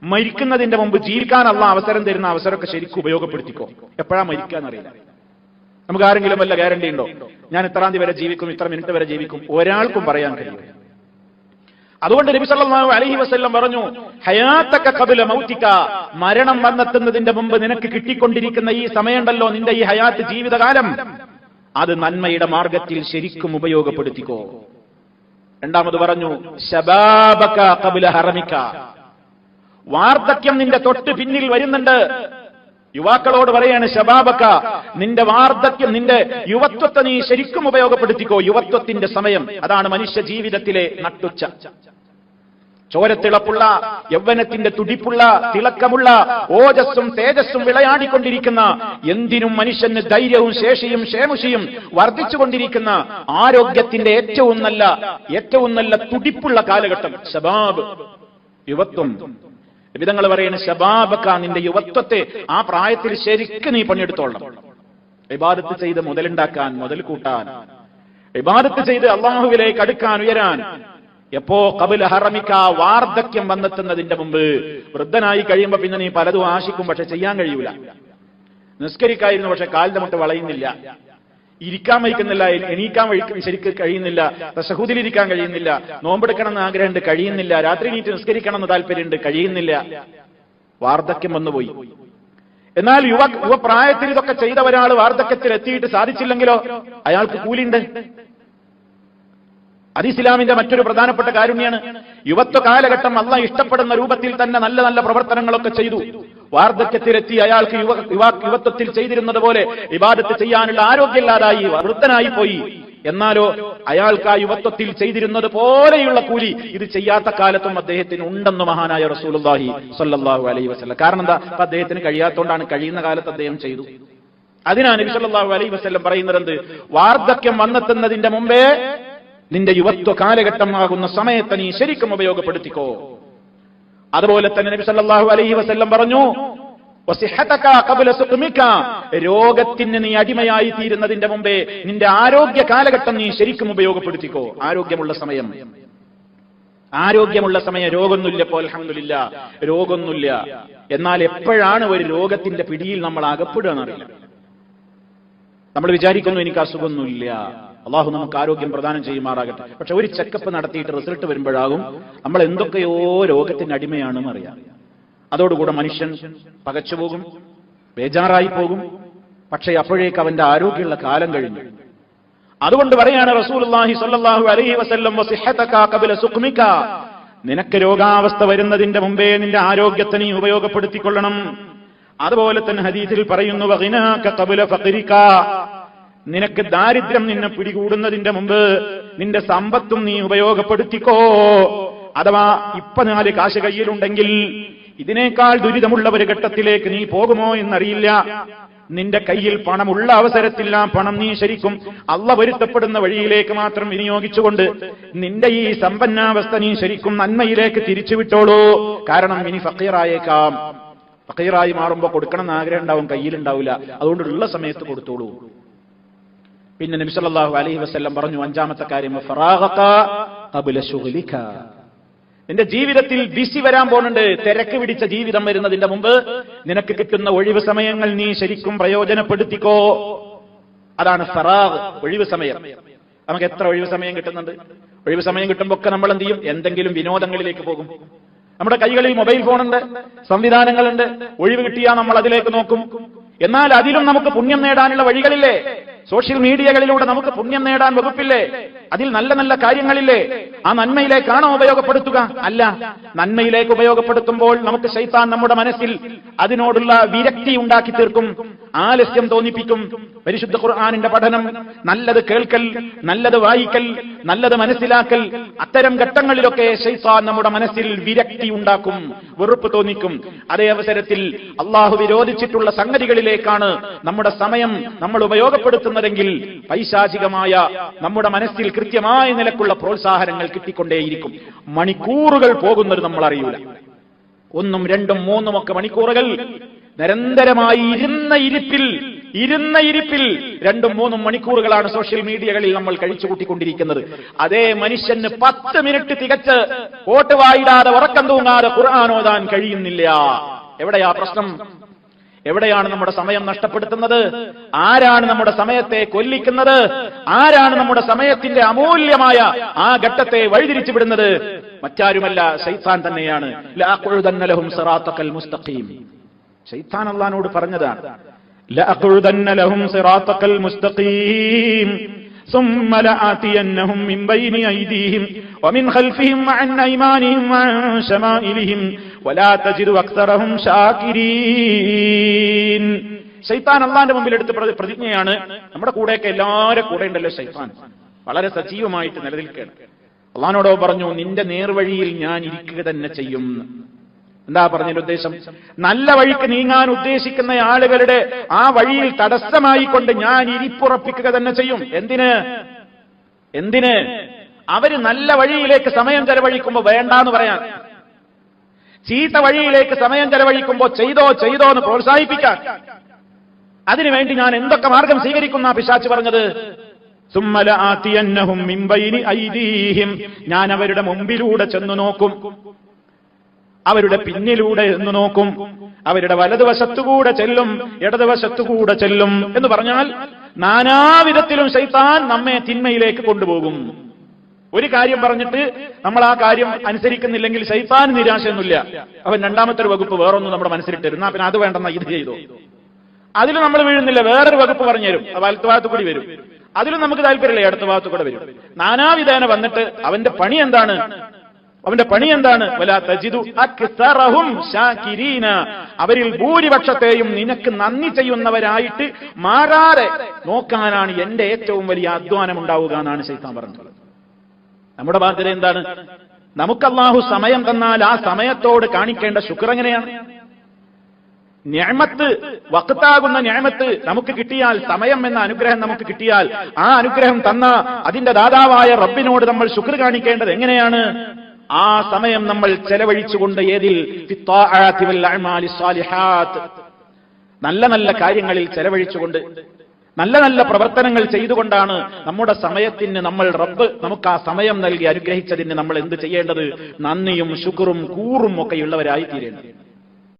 മരിക്കുന്നതിന്റെ മുമ്പ് ജീവിക്കാൻ അള്ളാഹ് അവസരം തരുന്ന അവസരമൊക്കെ ശരിക്കും ഉപയോഗപ്പെടുത്തിക്കോ. എപ്പോഴാ മരിക്കാന്നറിയില്ല. നമുക്ക് ആരെങ്കിലും വല്ല ഗ്യാരണ്ടി ഉണ്ടോ? ഞാൻ ഇത്രാം തീയതി വരെ ജീവിക്കും, ഇത്ര മിനിറ്റ് വരെ ജീവിക്കും? ഒരാൾക്കും പറയാൻ കഴിയും. അതുകൊണ്ട് നബി സല്ലല്ലാഹു അലൈഹി വസല്ലം പറഞ്ഞു, ഹയാത്തക ഖബല മൗതിക, മരണം വന്നെത്തുന്നതിന്റെ മുമ്പ് നിനക്ക് കിട്ടിക്കൊണ്ടിരിക്കുന്ന ഈ സമയമുണ്ടല്ലോ, നിന്റെ ഈ ഹയാത്ത് ജീവിതകാലം, അത് നന്മയുടെ മാർഗത്തിൽ ശരിക്കും ഉപയോഗപ്പെടുത്തിക്കോ. രണ്ടാമത് പറഞ്ഞു, ശബാബക ഖബല ഹറമിക, വാർദ്ധക്യം നിന്റെ തൊട്ട് പിന്നിൽ വരുന്നുണ്ട്. യുവാക്കളോട് പറയാണ്, ശബാബക, നിന്റെ വാർദ്ധക്യം, നിന്റെ യുവത്വത്തെ നീ ശരിക്കും ഉപയോഗപ്പെടുത്തിക്കോ. യുവത്വത്തിന്റെ സമയം അതാണ് മനുഷ്യ ജീവിതത്തിലെ നട്ടുച്ച. ചോരത്തിളപ്പുള്ള, യൗവനത്തിന്റെ തുടിപ്പുള്ള, തിളക്കമുള്ള, ഓജസ്സും തേജസ്സും വിളയാടിക്കൊണ്ടിരിക്കുന്ന, എന്തിനും മനുഷ്യന് ധൈര്യവും ശേഷിയും ക്ഷേമുഷിയും വർദ്ധിച്ചുകൊണ്ടിരിക്കുന്ന, ആരോഗ്യത്തിന്റെ ഏറ്റവും നല്ല തുടിപ്പുള്ള കാലഘട്ടം ശബാബ്, യുവത്വം. വിധങ്ങൾ പറയുന്ന ശബാബക്ക, നിന്റെ യുവത്വത്തെ ആ പ്രായത്തിൽ ശരിക്ക് നീ പണിയെടുത്തോളണം. ഇബാദത്ത് ചെയ്ത് മുതലുണ്ടാക്കാൻ, മുതൽ കൂട്ടാൻ, ഇബാദത്ത് ചെയ്ത് അള്ളാഹുവിലേക്ക് അടുക്കാൻ, ഉയരാൻ. എപ്പോ ഖബല ഹറമിക, വാർദ്ധക്യം വന്നെത്തുന്നതിന്റെ മുമ്പ്. വൃദ്ധനായി കഴിയുമ്പോ പിന്നെ നീ പലതും ആശിക്കും, പക്ഷെ ചെയ്യാൻ കഴിയൂല. നിസ്കരിക്കായിരുന്നു, പക്ഷെ കാലിന്റെ മുട്ട് വളയുന്നില്ല, ഇരിക്കാൻ വയ്ക്കുന്നില്ല, എണീക്കാൻ ശരിക്ക് കഴിയുന്നില്ല, തശഹൂദിലിരിക്കാൻ കഴിയുന്നില്ല, നോമ്പെടുക്കണമെന്ന് ആഗ്രഹമുണ്ട്, കഴിയുന്നില്ല, രാത്രി നീറ്റ് നിസ്കരിക്കണമെന്ന് താല്പര്യമുണ്ട്, കഴിയുന്നില്ല. വാർദ്ധക്യം വന്നുപോയി. എന്നാൽ യുവപ്രായത്തിൽ ഇതൊക്കെ ചെയ്ത ഒരാൾ വാർദ്ധക്യത്തിൽ എത്തിയിട്ട് സാധിച്ചില്ലെങ്കിലോ അയാൾക്ക് കൂലിയുണ്ട്. അത് ഇസ്ലാമിന്റെ മറ്റൊരു പ്രധാനപ്പെട്ട കാരുണ്യാണ്. യുവത്വ കാലഘട്ടം അള്ളാഹ് ഇഷ്ടപ്പെടുന്ന രൂപത്തിൽ തന്നെ നല്ല നല്ല പ്രവർത്തനങ്ങളൊക്കെ ചെയ്തു. വാർദ്ധക്യത്തിലെത്തി അയാൾക്ക് യുവത്വത്തിൽ ചെയ്തിരുന്നത് പോലെ ഇബാദത്ത് ചെയ്യാനുള്ള ആരോഗ്യമില്ലാതായി, വൃദ്ധനായി പോയി. എന്നാലോ അയാൾക്ക് ആ യുവത്വത്തിൽ ചെയ്തിരുന്നത് പോലെയുള്ള കൂലി ഇത് ചെയ്യാത്ത കാലത്തും അദ്ദേഹത്തിന് ഉണ്ടെന്ന് മഹാനായ റസൂലുള്ളാഹി സ്വല്ലല്ലാഹു അലൈഹി വസല്ലം. കാരണം എന്താ? അദ്ദേഹത്തിന് കഴിയാത്തതുകൊണ്ടാണ്. കഴിയുന്ന കാലത്ത് അദ്ദേഹം ചെയ്തു. അതിനാണ് നബി സല്ലല്ലാഹു അലൈഹി വസല്ലം പറയുന്നത് എന്ത്? വാർദ്ധക്യം വന്നെത്തുന്നതിന്റെ മുമ്പേ നിന്റെ യുവത്വ കാലഘട്ടമാകുന്ന സമയത്ത് നീ ശരിക്കും ഉപയോഗപ്പെടുത്തിക്കോ. അതുപോലെ തന്നെ നബി സല്ലല്ലാഹു അലൈഹി വസല്ലം പറഞ്ഞു, വസിഹതക ഖബല സുഖമിക, രോഗത്തിന് നീ അടിമയായി തീരുന്നതിന്റെ മുമ്പേ നിന്റെ ആരോഗ്യ കാലഘട്ടം നീ ശരിക്കും ഉപയോഗപ്പെടുത്തിക്കോ. ആരോഗ്യമുള്ള സമയം, രോഗമൊന്നുമില്ല. ഇപ്പോൾ അൽഹംദുലില്ലാ രോഗമൊന്നുമില്ല. എന്നാൽ എപ്പോഴാണ് ഒരു രോഗത്തിന്റെ പിടിയിൽ നമ്മൾ അകപ്പെടുക എന്നറിയില്ല. നമ്മൾ വിചാരിക്കുന്നു എനിക്ക് അസുഖമൊന്നുമില്ല, അള്ളാഹു നമുക്ക് ആരോഗ്യം പ്രദാനം ചെയ്യുമാറാകട്ടെ. പക്ഷെ ഒരു ചെക്കപ്പ് നടത്തിയിട്ട് റിസൾട്ട് വരുമ്പോഴാകും നമ്മൾ എന്തൊക്കെയോ രോഗത്തിന് അടിമയാണെന്ന് അറിയാം. അതോടുകൂടെ മനുഷ്യൻ പകച്ചുപോകും, ബേജാറായി പോകും. പക്ഷേ അപ്പോഴേക്ക് അവന്റെ ആരോഗ്യമുള്ള കാലം കഴിഞ്ഞു. അതുകൊണ്ട് പറയാണ് റസൂലുള്ളാഹി സ്വല്ലല്ലാഹു അലൈഹി വസല്ലം, വസിഹതക ഖബല സുഖമിക, നിനക്ക് രോഗാവസ്ഥ വരുന്നതിന്റെ മുമ്പേ നിന്റെ ആരോഗ്യത്തെ നീ ഉപയോഗപ്പെടുത്തിക്കൊള്ളണം. അതുപോലെ തന്നെ ഹദീസിൽ പറയുന്നു, വഗിനാക ഖബല ഫഖരിക, നിനക്ക് ദാരിദ്ര്യം നിന്നെ പിടികൂടുന്നതിന്റെ മുമ്പ് നിന്റെ സമ്പത്തും നീ ഉപയോഗപ്പെടുത്തിക്കോ. അഥവാ ഇപ്പൊ 4 കാശ് കയ്യിലുണ്ടെങ്കിൽ ഇതിനേക്കാൾ ദുരിതമുള്ള ഒരു ഘട്ടത്തിലേക്ക് നീ പോകുമോ എന്നറിയില്ല. നിന്റെ കയ്യിൽ പണമുള്ള അവസരത്തിൽ ആ പണം നീ ശരിക്കും അള്ളാഹ് പൊരുത്തപ്പെടുന്ന വഴിയിലേക്ക് മാത്രം വിനിയോഗിച്ചുകൊണ്ട് നിന്റെ ഈ സമ്പന്നാവസ്ഥ നീ ശരിക്കും നന്മയിലേക്ക് തിരിച്ചുവിട്ടോളൂ. കാരണം ഇനി ഫഖീറായേക്കാം. ഫഖീറായി മാറുമ്പോ കൊടുക്കണം എന്ന് ആഗ്രഹം ഉണ്ടാവും, കയ്യിലുണ്ടാവില്ല. അതുകൊണ്ടുള്ള സമയത്ത് കൊടുത്തോളൂ. പിന്നെ നബി സല്ലല്ലാഹു അലൈഹി വസല്ലം പറഞ്ഞു, 5ാമത്തെ കാര്യം, ഫറാഗക ഖബല ശുഗ്ലിക, നിന്റെ ജീവിതത്തിൽ ബിസി വരാൻ പോകുന്നുണ്ട്. തിരക്ക് പിടിച്ച ജീവിതം വരുന്നതിന്റെ മുമ്പ് നിനക്ക് കിട്ടുന്ന ഒഴിവ് സമയങ്ങൾ നീ ശരിക്കും പ്രയോജനപ്പെടുത്തിക്കോ. അതാണ് ഫറാഗ്, ഒഴിവ് സമയം. നമുക്ക് എത്ര ഒഴിവ് സമയം കിട്ടുന്നുണ്ട്? ഒഴിവ് സമയം കിട്ടുമ്പോ ഒക്കെ നമ്മൾ എന്ത് ചെയ്യും? എന്തെങ്കിലും വിനോദങ്ങളിലേക്ക് പോകും. നമ്മുടെ കൈകളിൽ മൊബൈൽ ഫോണുണ്ട്, സംവിധാനങ്ങളുണ്ട്. ഒഴിവ് കിട്ടിയാൽ നമ്മൾ അതിലേക്ക് നോക്കും. എന്നാൽ അതിലും നമുക്ക് പുണ്യം നേടാനുള്ള വഴികളില്ലേ? സോഷ്യൽ മീഡിയകളിലൂടെ നമുക്ക് പുണ്യം നേടാൻ വകുപ്പില്ലേ? അതിൽ നല്ല നല്ല കാര്യങ്ങളില്ലേ? ആ നന്മയിലേക്കാണോ ഉപയോഗപ്പെടുത്തുക? അല്ല. നന്മയിലേക്ക് ഉപയോഗപ്പെടുത്തുമ്പോൾ നമുക്ക് ശൈത്താൻ നമ്മുടെ മനസ്സിൽ അതിനോടുള്ള വിരക്തി ഉണ്ടാക്കി തീർക്കും, ആലസ്യം തോന്നിപ്പിക്കും. പരിശുദ്ധ ഖുർആനിന്റെ പഠനം, നല്ലത് കേൾക്കൽ, നല്ലത് വായിക്കൽ, നല്ലത് മനസ്സിലാക്കൽ, അത്തരം ഘട്ടങ്ങളിലൊക്കെ ശൈത്താൻ നമ്മുടെ മനസ്സിൽ വിരക്തി ഉണ്ടാക്കും, വെറുപ്പ് തോന്നിക്കും. അതേ അവസരത്തിൽ അള്ളാഹു വിരോധിച്ചിട്ടുള്ള സംഗതികളിലേക്കാണ് നമ്മുടെ സമയം നമ്മൾ ഉപയോഗപ്പെടുത്തുന്നതെങ്കിൽ പൈശാചികമായ നമ്മുടെ മനസ്സിൽ കൃത്യമായ നിലക്കുള്ള പ്രോത്സാഹനങ്ങൾ കിട്ടിക്കൊണ്ടേയിരിക്കും. മണിക്കൂറുകൾ പോകുന്നത് നമ്മൾ അറിയൂല. 1, 2, 3 ഒക്കെ മണിക്കൂറുകൾ നിരന്തരമായി ഇരുന്ന ഇരിപ്പിൽ ഇരുന്ന ഇരിപ്പിൽ 2-3 മണിക്കൂറുകളാണ് സോഷ്യൽ മീഡിയകളിൽ നമ്മൾ കഴിച്ചു കൂട്ടിക്കൊണ്ടിരിക്കുന്നത്. അതേ മനുഷ്യന് 10 മിനിറ്റ് തികച്ച് ഓട്ട് വായിടാതെ ഉറക്കം തൂങ്ങാതെ ഖുർആൻ ഓതാൻ കഴിയുന്നില്ല. എവിടെയാ പ്രശ്നം? എവിടെയാണ് നമ്മുടെ സമയം നഷ്ടപ്പെടുത്തുന്നത്? ആരാണ് നമ്മുടെ സമയത്തെ കൊല്ലിക്കുന്നത്? ആരാണ് നമ്മുടെ സമയത്തിന്റെ അമൂല്യമായ ആ ഘട്ടത്തെ വഴിതിരിച്ചു വിടുന്നത്? മറ്റാരുമല്ല, ശൈത്താൻ തന്നെയാണ്. ലഅഖുദന്ന ലഹും സിറാത്തക്കൽ മുസ്തഖീം. ശൈത്താൻ അല്ലാഹുവോട് പറഞ്ഞതാണ്, ലഅഖുദന്ന ലഹും സിറാത്തക്കൽ മുസ്തഖീം ثم لآتينهم من بين أيديهم ومن خلفهم وعن أيمانهم وعن شمائلهم ولا تجد أكثرهم شاكرين. ശൈത്താൻ അല്ലാഹുവിന്റെ മുമ്പിൽ എടുത്ത പ്രതിജ്ഞയാണ്. നമ്മുടെ കൂടെയൊക്കെ എല്ലാവരുടെ കൂടെ ഉണ്ടല്ലോ ശൈത്താൻ, വളരെ സജീവമായിട്ട് നിലനിൽക്കുകയാണ്. അല്ലാഹുവോട് പറഞ്ഞു, നിന്റെ നേർവഴിയിൽ ഞാൻ ഇരിക്കുക തന്നെ ചെയ്യും. എന്താ പറഞ്ഞതിന്റെ ഉദ്ദേശം? നല്ല വഴിക്ക് നീങ്ങാൻ ഉദ്ദേശിക്കുന്ന ആളുകളുടെ ആ വഴിയിൽ തടസ്സമായിക്കൊണ്ട് ഞാൻ ഇരിപ്പുറപ്പിക്കുക തന്നെ ചെയ്യും. എന്തിന്? അവര് നല്ല വഴിയിലേക്ക് സമയം ചെലവഴിക്കുമ്പോ വേണ്ടാന്ന് പറയാൻ, ചീത്ത വഴിയിലേക്ക് സമയം ചെലവഴിക്കുമ്പോ ചെയ്തോ എന്ന് പ്രോത്സാഹിപ്പിക്കാൻ, അതിനുവേണ്ടി ഞാൻ എന്തൊക്കെ മാർഗം സ്വീകരിക്കുന്ന പിശാച് പറഞ്ഞത്. സുമ്മ ലആതിയന്നഹും മിൻ ബൈനി ഐദീഹിം, ഞാൻ അവരുടെ മുമ്പിലൂടെ ചെന്നു നോക്കും, അവരുടെ പിന്നിലൂടെ എന്ന് നോക്കും, അവരുടെ വലതുവശത്തുകൂടെ ചെല്ലും, ഇടതുവശത്തുകൂടെ ചെല്ലും എന്ന് പറഞ്ഞാൽ നാനാവിധത്തിലും ശൈത്താൻ നമ്മെ തിന്മയിലേക്ക് കൊണ്ടുപോകും. ഒരു കാര്യം പറഞ്ഞിട്ട് നമ്മൾ ആ കാര്യം അനുസരിക്കുന്നില്ലെങ്കിൽ ശൈത്താൻ നിരാശയൊന്നുമില്ല. അവൻ രണ്ടാമത്തെ ഒരു വകുപ്പ് വേറൊന്നും നമ്മുടെ മനസ്സിലിട്ടിരുന്നാ പിന്നെ അത് വേണ്ടെന്ന ഇത് ചെയ്തോ. അതിൽ നമ്മൾ വീഴുന്നില്ല, വേറൊരു വകുപ്പ് പറഞ്ഞു തരും, വലത്ത് ഭാഗത്തു കൂടി വരും. അതിലും നമുക്ക് താല്പര്യമില്ല, ഇടത്ത് ഭാഗത്തു കൂടെ വരും. നാനാവിധേന വന്നിട്ട് അവന്റെ പണി എന്താണ്? വലാ തജിദു അക്സറഹും ശാകിരീന, അവരിൽ ഭൂരിപക്ഷത്തെയും നിനക്ക് നന്ദി ചെയ്യുന്നവരായിട്ട് മാറാതെ നോക്കാനാണ് എന്റെ ഏറ്റവും വലിയ അധ്വാനം ഉണ്ടാവുക എന്നാണ് ശൈത്താൻ പറഞ്ഞത്. നമ്മുടെ ബാധ്യത എന്താണ്? നമുക്ക് അല്ലാഹു സമയം തന്നാൽ ആ സമയത്തോട് കാണിക്കേണ്ട ശുക്ർ എങ്ങനെയാണ്? നിഅമത്ത്, വഖ്താകുന്ന നിഅമത്ത് നമുക്ക് കിട്ടിയാൽ, സമയം എന്ന അനുഗ്രഹം നമുക്ക് കിട്ടിയാൽ, ആ അനുഗ്രഹം തന്ന അതിന്റെ ദാതാവായ റബ്ബിനോട് നമ്മൾ ശുക്ർ കാണിക്കേണ്ടത് എങ്ങനെയാണ്? ആ സമയം നമ്മൾ ചെലവഴിച്ചുകൊണ്ട് ഏതിൽ? ഫിത്താഅതി വൽ അഅമാലി സ്വാലിഹാത്ത്, നല്ല നല്ല കാര്യങ്ങളിൽ ചെലവഴിച്ചുകൊണ്ട്, നല്ല നല്ല പ്രവർത്തനങ്ങൾ ചെയ്തുകൊണ്ടാണ് നമ്മുടെ സമയത്തിന് റബ്ബ് നമുക്ക് ആ സമയം നൽകി അനുഗ്രഹിച്ചതിന് നമ്മൾ എന്ത് ചെയ്യേണ്ടത്? നന്ദിയും ശുക്റും കൂറും ഒക്കെയുള്ളവരായി തീരേണ്ടത്.